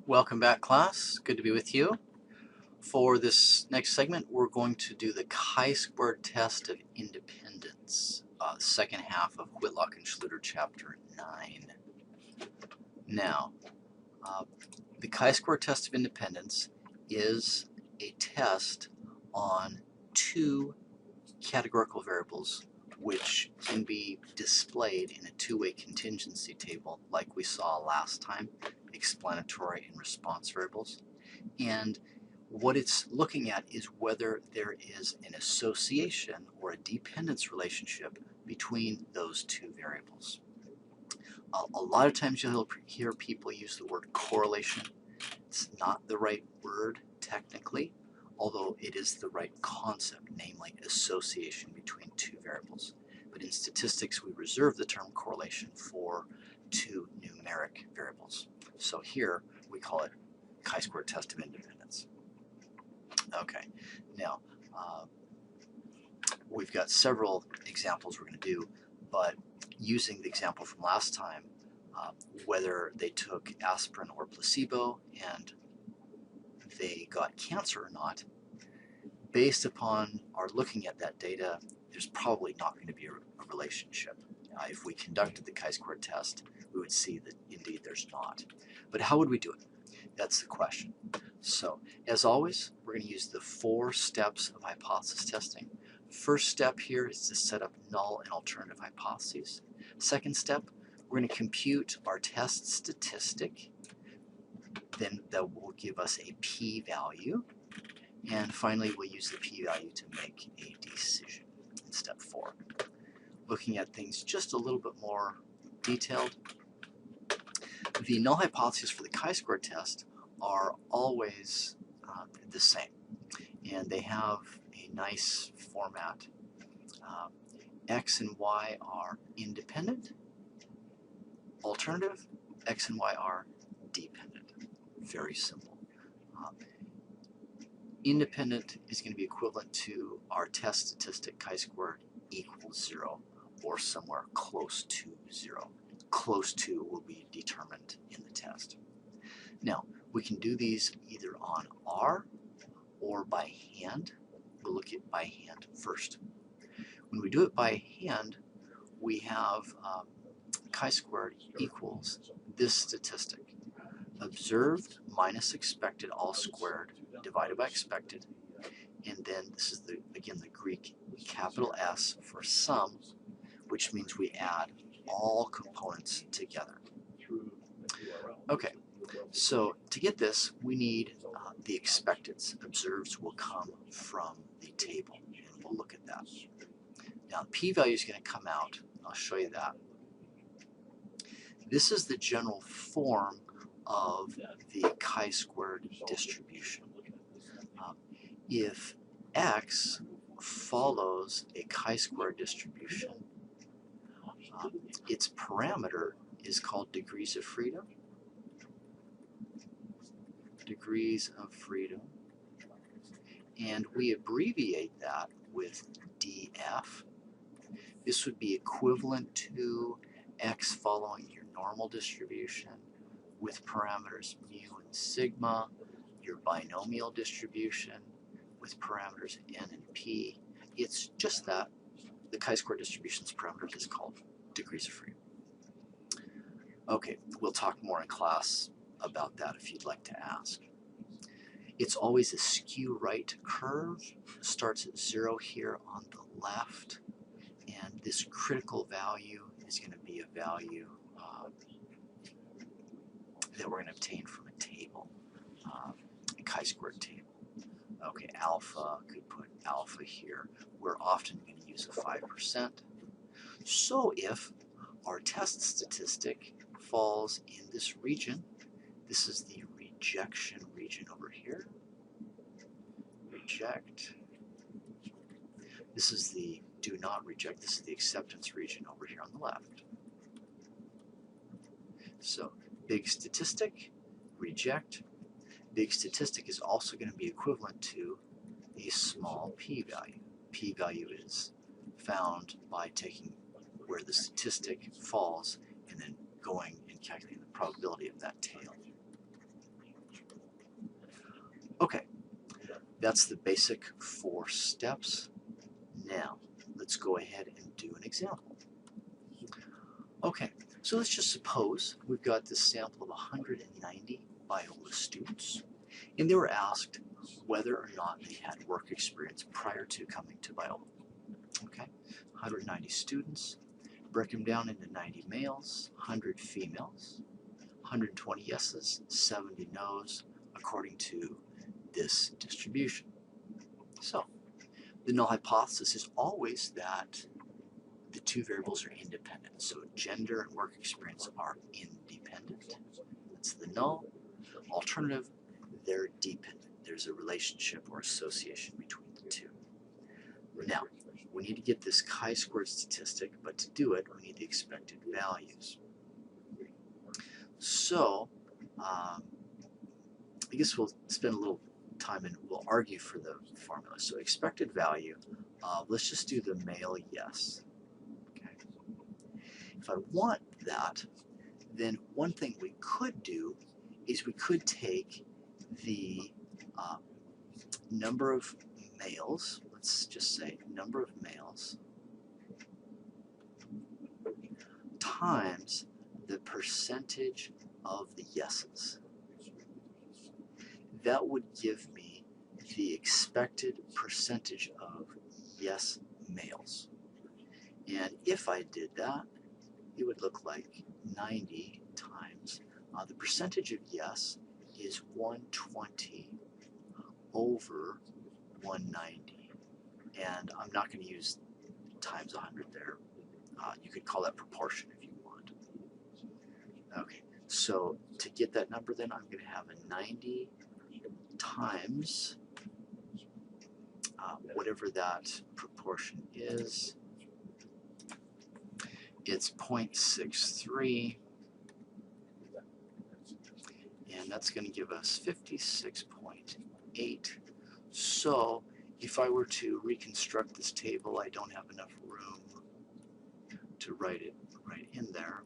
Welcome back, class. Good to be with you. For this next segment, we're going to do the chi-squared test of independence, the second half of Whitlock and Schluter Chapter 9. Now, the chi-squared test of independence is a test on two categorical variables which can be displayed in a two-way contingency table like we saw last time, explanatory and response variables. And what it's looking at is whether there is an association or a dependence relationship between those two variables. A lot of times you'll hear people use the word correlation. It's not the right word technically, although it is the right concept, namely association between two variables. But in statistics, we reserve the term correlation for two numeric variables. So here we call it chi-squared test of independence. Okay, now we've got several examples we're going to do, but using the example from last time, whether they took aspirin or placebo and they got cancer or not, based upon our looking at that data, there's probably not going to be a relationship. If we conducted the chi-squared test, we would see that indeed there's not. But how would we do it? That's the question. So, as always, we're going to use the 4 steps of hypothesis testing. First step here is to set up null and alternative hypotheses. Second step, we're going to compute our test statistic. Then that will give us a p-value. And finally, we'll use the p-value to make a decision in step 4. Looking at things just a little bit more detailed, the null hypotheses for the chi-squared test are always the same, and they have a nice format. X and Y are independent, alternative, X and Y are dependent. Very simple. Independent is going to be equivalent to our test statistic chi-squared equals 0 or somewhere close to 0. Close to will be determined in the test. Now, we can do these either on R or by hand. We'll look at by hand first. When we do it by hand, we have chi-squared equals this statistic. Observed minus expected all squared divided by expected. And then this is, again, the Greek capital S for sum, which means we add all components together. Okay, so to get this, we need the expecteds. Observeds will come from the table, and we'll look at that. Now, the p-value is going to come out. I'll show you that. This is the general form of the chi-squared distribution. If x follows a chi-squared distribution, its parameter is called degrees of freedom. Degrees of freedom. And we abbreviate that with df. This would be equivalent to x following your normal distribution with parameters mu and sigma, your binomial distribution with parameters n and p. It's just that the chi-squared distribution's parameters is called degrees of freedom. Okay, we'll talk more in class about that if you'd like to ask. It's always a skew right curve. Starts at 0 here on the left, and this critical value is going to be a value that we're going to obtain from a table, a chi-squared table. Okay, alpha, could put alpha here. We're often going to use a 5%. So if our test statistic falls in this region, this is the rejection region over here. Reject. This is the do not reject. This is the acceptance region over here on the left. So big statistic, reject. Big statistic is also going to be equivalent to a small p-value. P-value is found by taking where the statistic falls and then going and calculating the probability of that tail. Okay, that's the basic 4 steps. Now, let's go ahead and do an example. Okay, so let's just suppose we've got this sample of 190 Biola students, and they were asked whether or not they had work experience prior to coming to Biola. Okay, 190 students, break them down into 90 males, 100 females, 120 yeses, 70 nos, according to this distribution. So, the null hypothesis is always that the 2 variables are independent. So gender and work experience are independent. That's the null. Alternative, they're dependent. There's a relationship or association between the 2. Now, we need to get this chi-squared statistic, but to do it, we need the expected values. So, I guess we'll spend a little time and we'll argue for the formula. So expected value, let's just do the male yes. Okay. If I want that, then one thing we could do is we could take the number of males, let's just say number of males, times the percentage of the yeses. That would give me the expected percentage of yes males. And if I did that, it would look like 90 times the percentage of yes is 120 over 190. And I'm not going to use times 100 there. You could call that proportion if you want. Okay, so to get that number then, I'm going to have a 90 times whatever that proportion is. It's 0.63, and that's going to give us 56.8. So if I were to reconstruct this table, I don't have enough room to write it right in there.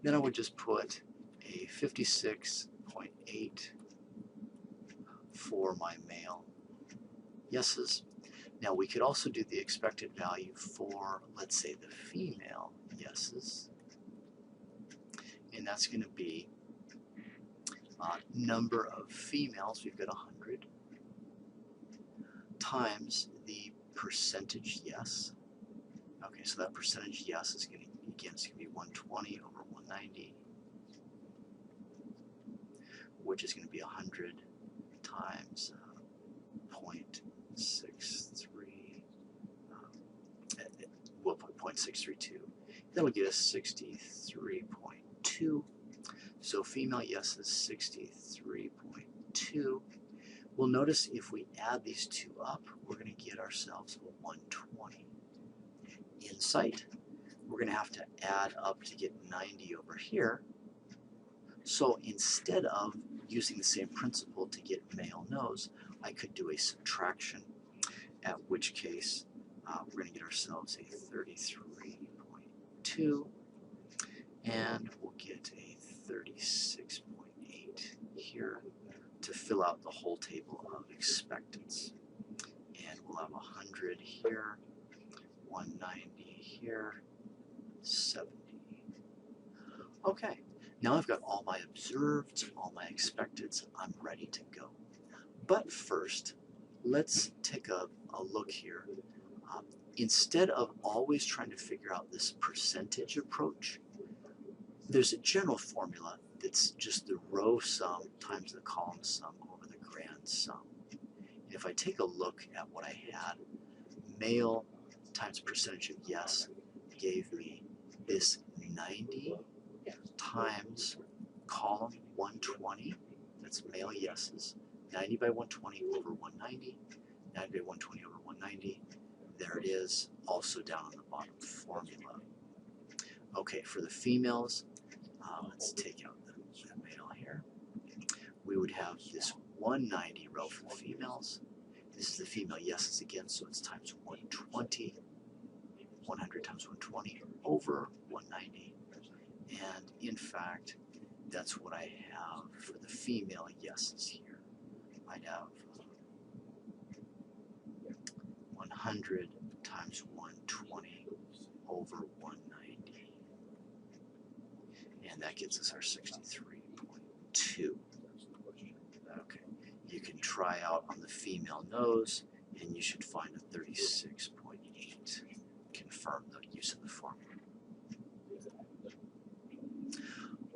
Then I would just put a 56.8 for my male yeses. Now we could also do the expected value for, let's say, the female yeses, and that's going to be number of females, we've got 100, times the percentage yes. Okay, so that percentage yes is going to, again, it's going to be 120 over 190, which is going to be 100 times 0.63, we'll put 0.632. That'll get us 63.2. So female yes is 63.2. We'll notice if we add these 2 up, we're going to get ourselves a 120. In sight, we're going to have to add up to get 90 over here. So instead of using the same principle to get male nos, I could do a subtraction, at which case we're going to get ourselves a 33.2, and we'll get a 36.8 here to fill out the whole table of expectants. And we'll have 100 here, 190 here, 70. Okay, now I've got all my observed, all my expecteds, I'm ready to go. But first, let's take a look here. Instead of always trying to figure out this percentage approach, there's a general formula that's just the row sum times the column sum over the grand sum. And if I take a look at what I had, male times percentage of yes gave me this 90 times column 120, that's male yeses, 90 by 120 over 190, 90 by 120 over 190, there it is, also down on the bottom formula. Okay, for the females, let's take out the male here. We would have this 190 row for the females. This is the female yeses again, so it's times 120, 100 times 120 over 190. And in fact, that's what I have for the female yeses here. I'd have 100 times 120 over 190. And that gives us our 63.2. Okay, you can try out on the female nose, and you should find a 36.8. Confirm the use of the formula.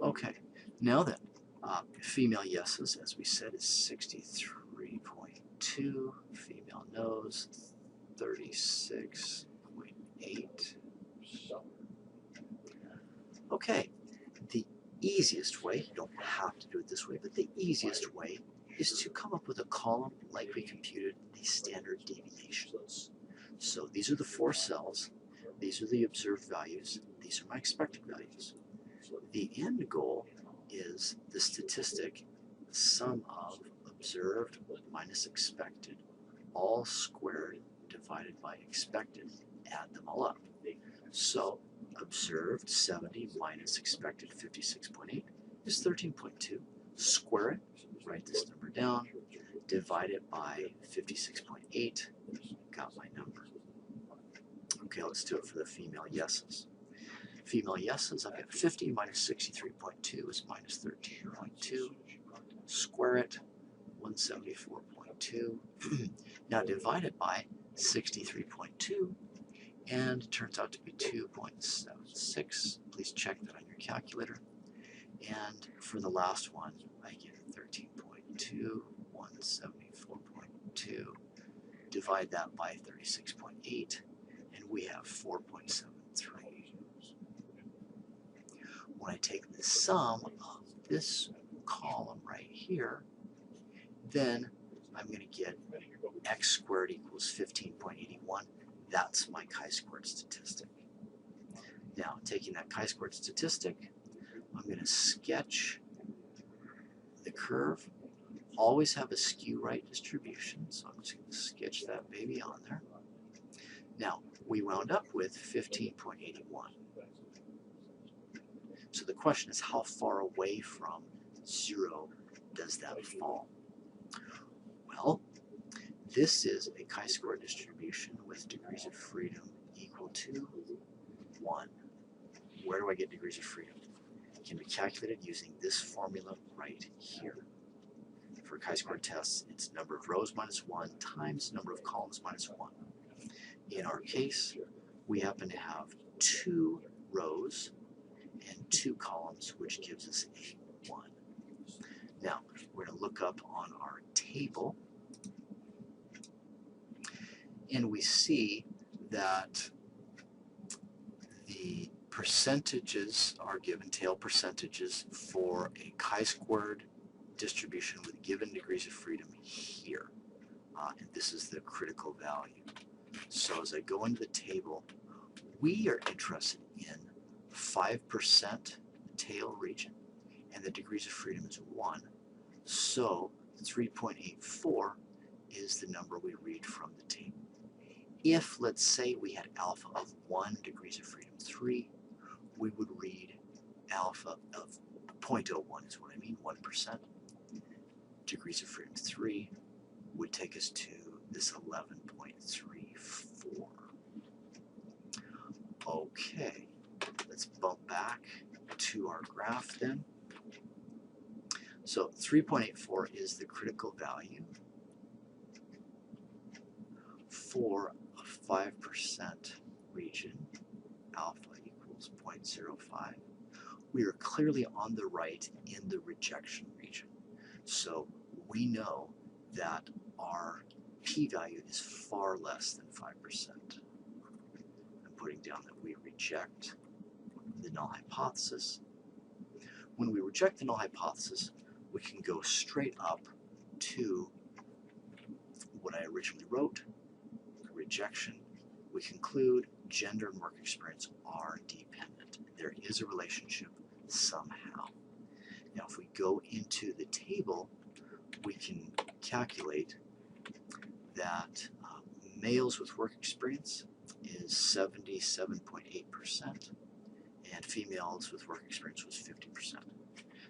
Okay, now then, female yeses, as we said, is 63.2. Female nose, 36.8. Okay, the easiest way, you don't have to do it this way, but the easiest way is to come up with a column like we computed the standard deviations. So these are the 4 cells, these are the observed values, these are my expected values. The end goal is the statistic, the sum of observed minus expected, all squared divided by expected, add them all up. So observed 70 minus expected 56.8 is 13.2. Square it, write this number down, divide it by 56.8, got my number. Okay, let's do it for the female yeses. Female yeses, I've got 50 minus 63.2 is minus 13.2. Square it, 174.2. Now divide it by 63.2, and it turns out to be 2.76. Please check that on your calculator. And for the last one, I get 13.2, 174.2. Divide that by 36.8, and we have 4.73. When I take the sum of this column right here, then I'm going to get x squared equals 15.81. That's my chi-squared statistic. Now, taking that chi-squared statistic, I'm going to sketch the curve. Always have a skew right distribution, so I'm just going to sketch that baby on there. Now, we wound up with 15.81. So the question is, how far away from 0 does that fall? Well, this is a chi-square distribution with degrees of freedom equal to 1. Where do I get degrees of freedom? It can be calculated using this formula right here. For chi-square tests, it's number of rows minus 1 times number of columns minus 1. In our case, we happen to have 2 rows and 2 columns, which gives us a 1. Now, we're going to look up on our table, and we see that the percentages are given, tail percentages, for a chi-squared distribution with given degrees of freedom here. And this is the critical value. So as I go into the table, we are interested in 5% tail region, and the degrees of freedom is 1. So 3.84 is the number we read from the table. If, let's say, we had alpha of 1, degrees of freedom 3, we would read alpha of 0.01 is what I mean, 1%. Degrees of freedom 3 would take us to this 11.34. Okay, let's bump back to our graph then. So 3.84 is the critical value for a 5% region, alpha equals 0.05. We are clearly on the right in the rejection region. So we know that our p-value is far less than 5%. I'm putting down that we reject the null hypothesis. When we reject the null hypothesis, we can go straight up to what I originally wrote, rejection. We conclude gender and work experience are dependent. There is a relationship somehow. Now, if we go into the table, we can calculate that males with work experience is 77.8%, and females with work experience was 50%.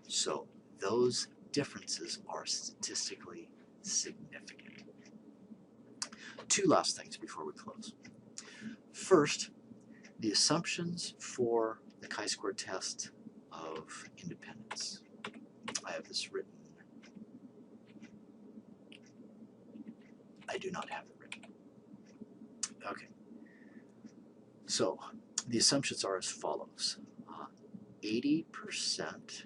So those differences are statistically significant. Two last things before we close. First, the assumptions for the chi-square test of independence. I have this written. I do not have it written. Okay. So the assumptions are as follows. 80%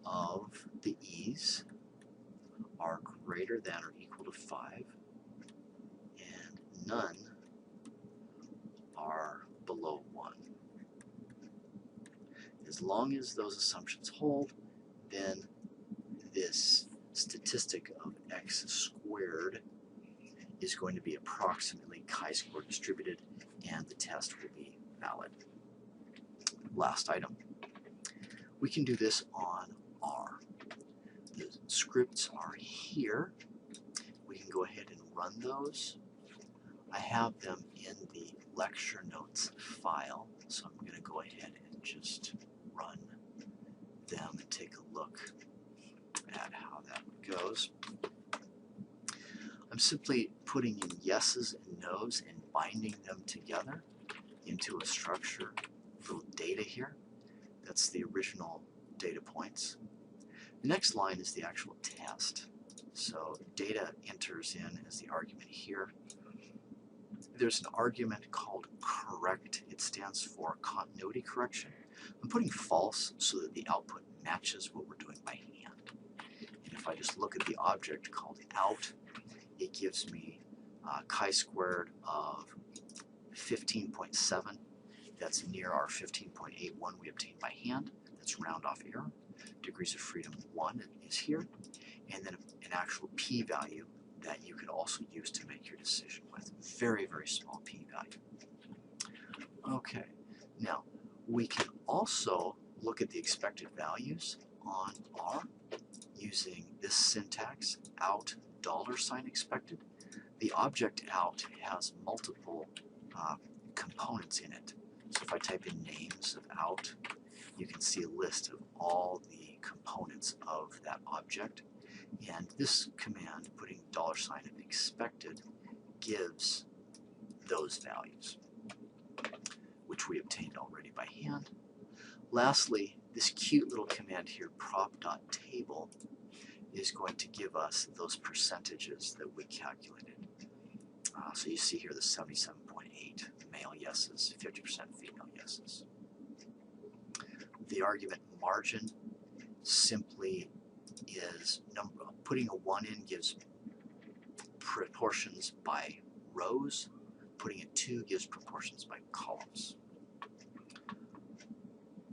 of the e's are greater than or equal to 5, and none are below 1. As long as those assumptions hold, then this statistic of x squared is going to be approximately chi-square distributed, and the test will be valid. Last item. We can do this on R. The scripts are here. We can go ahead and run those. I have them in the lecture notes file, so I'm going to go ahead and just run them and take a look at how that goes. I'm simply putting in yeses and nos and binding them together into a structure, little data here. That's the original data points. The next line is the actual test. So data enters in as the argument here. There's an argument called correct. It stands for continuity correction. I'm putting false so that the output matches what we're doing by hand. And if I just look at the object called out, it gives me chi-squared of 15.7. That's near our 15.81 we obtained by hand. That's round off error. Degrees of freedom 1 is here. And then an actual p-value that you could also use to make your decision with. Very, very small p-value. Okay, now we can also look at the expected values on R using this syntax, out $ expected. The object out has multiple components in it. So if I type in names of out, you can see a list of all the components of that object. And this command, putting $ of expected, gives those values, which we obtained already by hand. Lastly, this cute little command here, prop.table, is going to give us those percentages that we calculated. So you see here the 77.8 male yeses, 50% female yeses. The argument margin simply is putting a 1 in gives proportions by rows. Putting a 2 gives proportions by columns.